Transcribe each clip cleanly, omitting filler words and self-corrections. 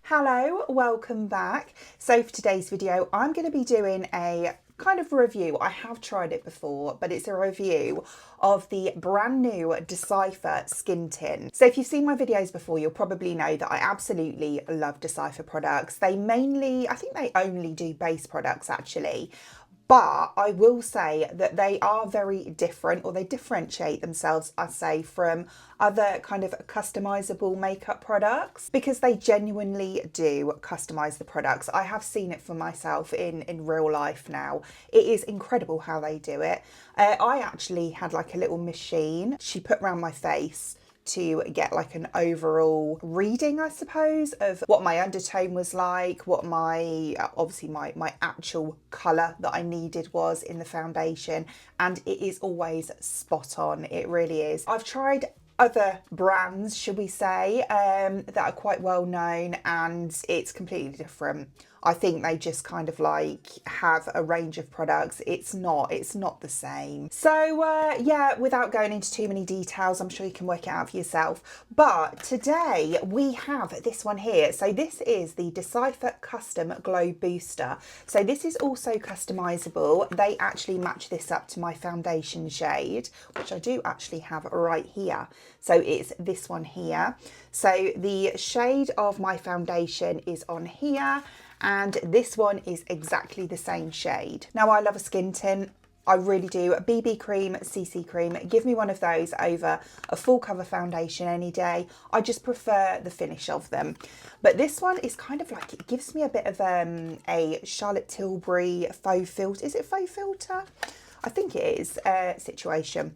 Hello, welcome back. So for today's video, I'm going to be doing a kind of review. I have tried it before, but it's a review of the brand new Dcypher skin tint. So if you've seen my videos before, you'll probably know that I absolutely love Dcypher products. I think they only do base products actually. But I will say that they are very different, or they differentiate themselves, I say, from other kind of customizable makeup products, because they genuinely do customize the products. I have seen it for myself in real life now. It is incredible how they do it. I actually had like a little machine she put around my face to get like an overall reading, I suppose, of what my undertone was like, what my actual colour that I needed was in the foundation, and it is always spot on. It really is. I've tried other brands, should we say, that are quite well known, and it's completely different. I think they just kind of like have a range of products. It's not the same. So yeah, without going into too many details, I'm sure you can work it out for yourself. But today we have this one here. So this is the Dcypher Custom Glow Booster. So this is also customizable. They actually match this up to my foundation shade, which I do actually have right here. So it's this one here. So the shade of my foundation is on here, and this one is exactly the same shade. Now, I love a skin tint. I really do. BB cream, CC cream, give me one of those over a full cover foundation any day. I just prefer the finish of them. But this one is kind of like, it gives me a bit of a Charlotte Tilbury faux filter. Is it faux filter? I think it is, situation.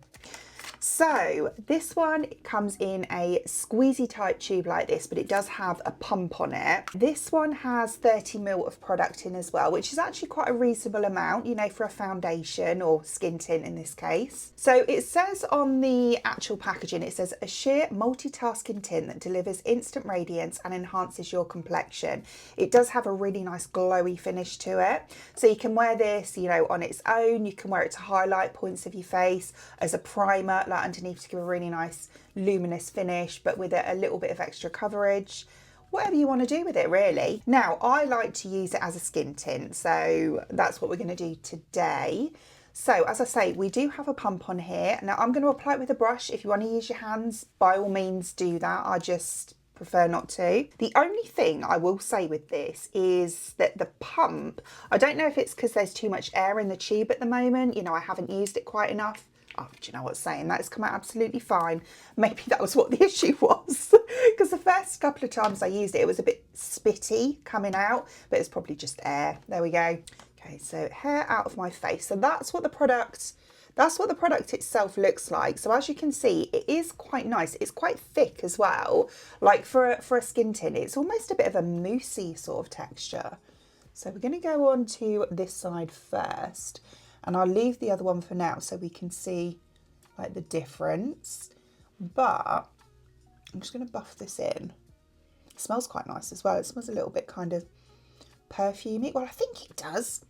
So this one comes in a squeezy type tube like this, but it does have a pump on it. This one has 30 ml of product in as well, which is actually quite a reasonable amount, you know, for a foundation or skin tint in this case. So it says on the actual packaging, it says a sheer multitasking tint that delivers instant radiance and enhances your complexion. It does have a really nice glowy finish to it. So you can wear this, you know, on its own. You can wear it to highlight points of your face, as a primer, like underneath, to give a really nice luminous finish, but with a little bit of extra coverage. Whatever you want to do with it, really. Now, I like to use it as a skin tint, so that's what we're going to do today. So as I say, we do have a pump on here. Now I'm going to apply it with a brush. If you want to use your hands, by all means do that. I just prefer not to. The only thing I will say with this is that the pump, I don't know if it's because there's too much air in the tube at the moment, you know, I haven't used it quite enough. Oh, do you know what's saying? That has come out absolutely fine. Maybe that was what the issue was, because the first couple of times I used it, it was a bit spitty coming out, but it's probably just air. There we go. Okay, so hair out of my face. So that's what the product itself looks like. So as you can see, it is quite nice. It's quite thick as well. Like for a skin tint, it's almost a bit of a moussey sort of texture. So we're going to go on to this side first, and I'll leave the other one for now so we can see like the difference. But I'm just going to buff this in. It smells quite nice as well. It smells a little bit kind of perfumey. Well, I think it does.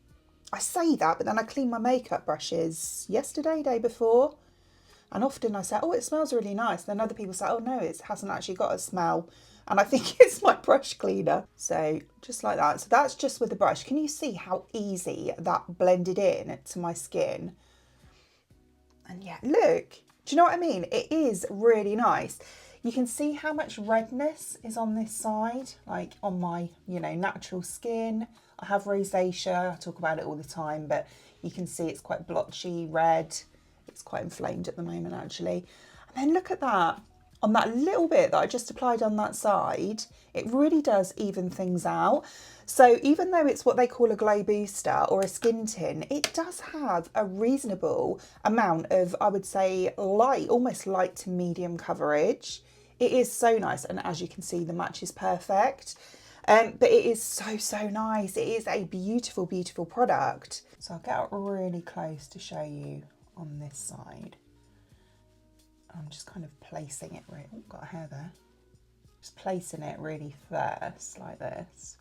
I say that, but then I cleaned my makeup brushes yesterday, day before, and often I say, oh, it smells really nice. Then other people say, oh no, it hasn't actually got a smell. And I think it's my brush cleaner. So just like that. So that's just with the brush. Can you see how easy that blended in to my skin? And yeah, look, do you know what I mean? It is really nice. You can see how much redness is on this side, like on my, you know, natural skin. I have rosacea, I talk about it all the time, but you can see it's quite blotchy, red. It's quite inflamed at the moment, actually. And then look at that. On that little bit that I just applied on that side, it really does even things out. So even though it's what they call a glow booster or a skin tint, it does have a reasonable amount of, I would say, light, almost light to medium coverage. It is so nice, and as you can see, the match is perfect. But it is so nice. It is a beautiful, beautiful product. So I'll get out really close to show you on this side. I'm just kind of placing it, oh, got a hair there. Just placing it really first, like this.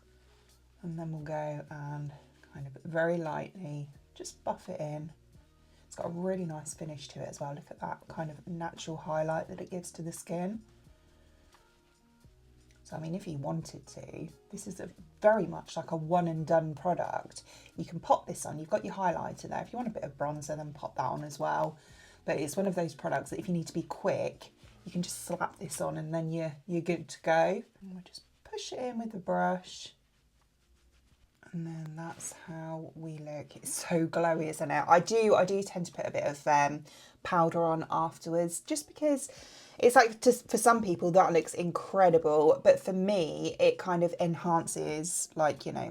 And then we'll go and kind of very lightly just buff it in. It's got a really nice finish to it as well. Look at that kind of natural highlight that it gives to the skin. So, I mean, if you wanted to, this is very much like a one and done product. You can pop this on. You've got your highlighter there. If you want a bit of bronzer, then pop that on as well. But it's one of those products that if you need to be quick, you can just slap this on and then you're good to go. And we'll just push it in with the brush. And then that's how we look. It's so glowy, isn't it? I do tend to put a bit of powder on afterwards, just because it's like, for some people that looks incredible, but for me it kind of enhances, like, you know,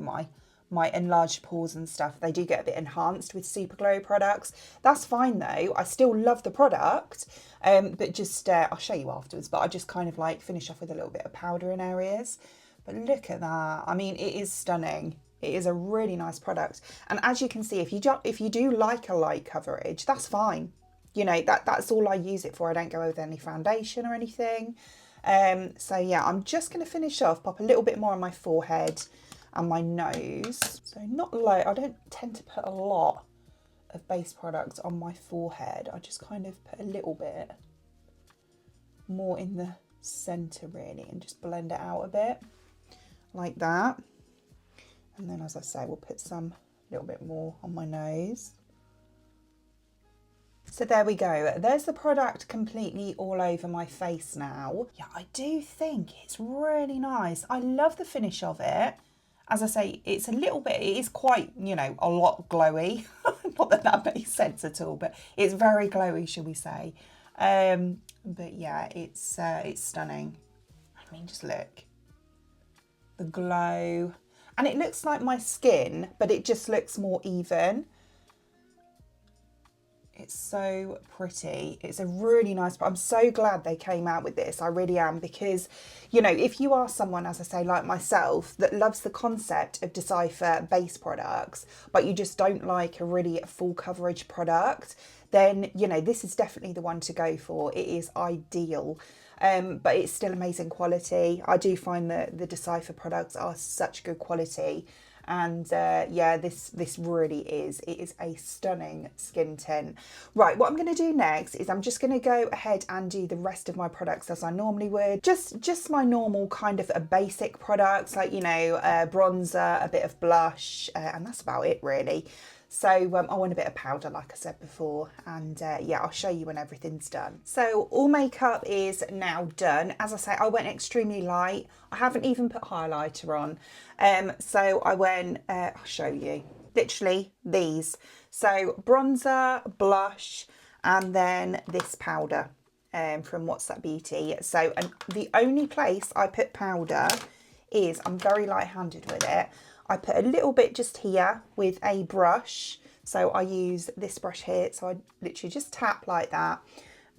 my enlarged pores and stuff. They do get a bit enhanced with super glow products. That's fine though. I still love the product, but just I'll show you afterwards, but I just kind of like finish off with a little bit of powder in areas. But look at that. I mean, it is stunning. It is a really nice product. And as you can see, if you do like a light coverage, that's fine. You know, that's all I use it for. I don't go with any foundation or anything. So yeah, I'm just going to finish off, pop a little bit more on my forehead and my nose. So not low. I don't tend to put a lot of base products on my forehead. I just kind of put a little bit more in the center really and just blend it out a bit like that. And then, as I say, we'll put some little bit more on my nose. So there we go. There's the product completely all over my face now. Yeah, I do think it's really nice. I love the finish of it. As I say, it's a little bit, it is quite, you know, a lot glowy. Not that that makes sense at all, but it's very glowy, shall we say. But yeah, it's stunning. I mean, just look. The glow. And it looks like my skin, but it just looks more even. It's so pretty. It's a really nice, I'm so glad they came out with this. I really am, because, you know, if you are someone, as I say, like myself, that loves the concept of Dcypher base products, but you just don't like a really full coverage product, then, you know, this is definitely the one to go for. It is ideal. But it's still amazing quality. I do find that the Dcypher products are such good quality. And yeah, this really is. It is a stunning skin tint. Right, what I'm going to do next is I'm just going to go ahead and do the rest of my products as I normally would. Just my normal kind of a basic products, like, you know, bronzer, a bit of blush, and that's about it really. So I want a bit of powder, like I said before, and yeah, I'll show you when everything's done. So all makeup is now done. As I say, I went extremely light. I haven't even put highlighter on. So I went, I'll show you, literally these. So bronzer, blush, and then this powder from What's That Beauty. So and the only place I put powder is, I'm very light-handed with it. I put a little bit just here with a brush. So I use this brush here. So I literally just tap like that.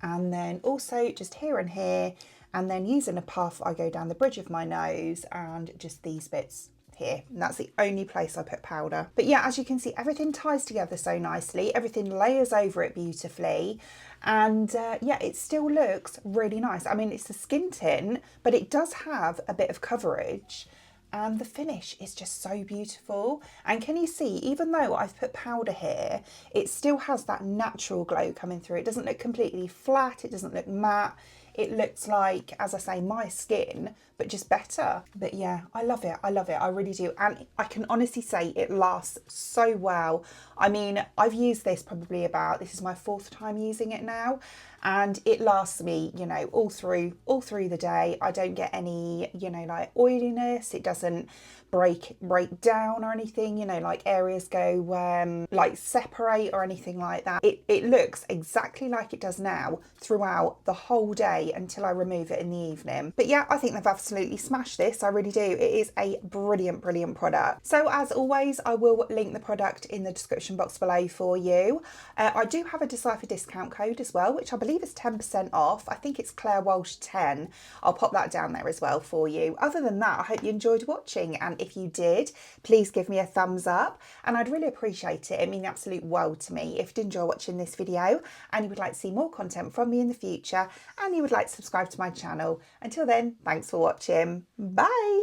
And then also just here and here. And then using a puff, I go down the bridge of my nose and just these bits here. And that's the only place I put powder. But yeah, as you can see, everything ties together so nicely. Everything layers over it beautifully. And yeah, it still looks really nice. I mean, it's a skin tint, but it does have a bit of coverage. And the finish is just so beautiful. And can you see, even though I've put powder here, it still has that natural glow coming through. It doesn't look completely flat. It doesn't look matte. It looks like, as I say, my skin, but just better. But yeah, I love it. I love it. I really do. And I can honestly say it lasts so well. I mean, I've used this probably about, this is my 4th time using it now. And it lasts me, you know, all through the day. I don't get any, you know, like oiliness. It doesn't break down or anything, you know, like areas go like separate or anything like that. It looks exactly like it does now throughout the whole day until I remove it in the evening. But yeah, I think they've absolutely smashed this. I really do. It is a brilliant product. So as always, I will link the product in the description box below for you. I do have a Dcypher discount code as well, which I believe is 10% off. I think it's Clare Walch 10. I'll pop that down there as well for you. Other than that, I hope you enjoyed watching, and if you did, please give me a thumbs up and I'd really appreciate it. It means the absolute world to me. If you did enjoy watching this video and you would like to see more content from me in the future and you would like to subscribe to my channel. Until then, thanks for watching. Bye.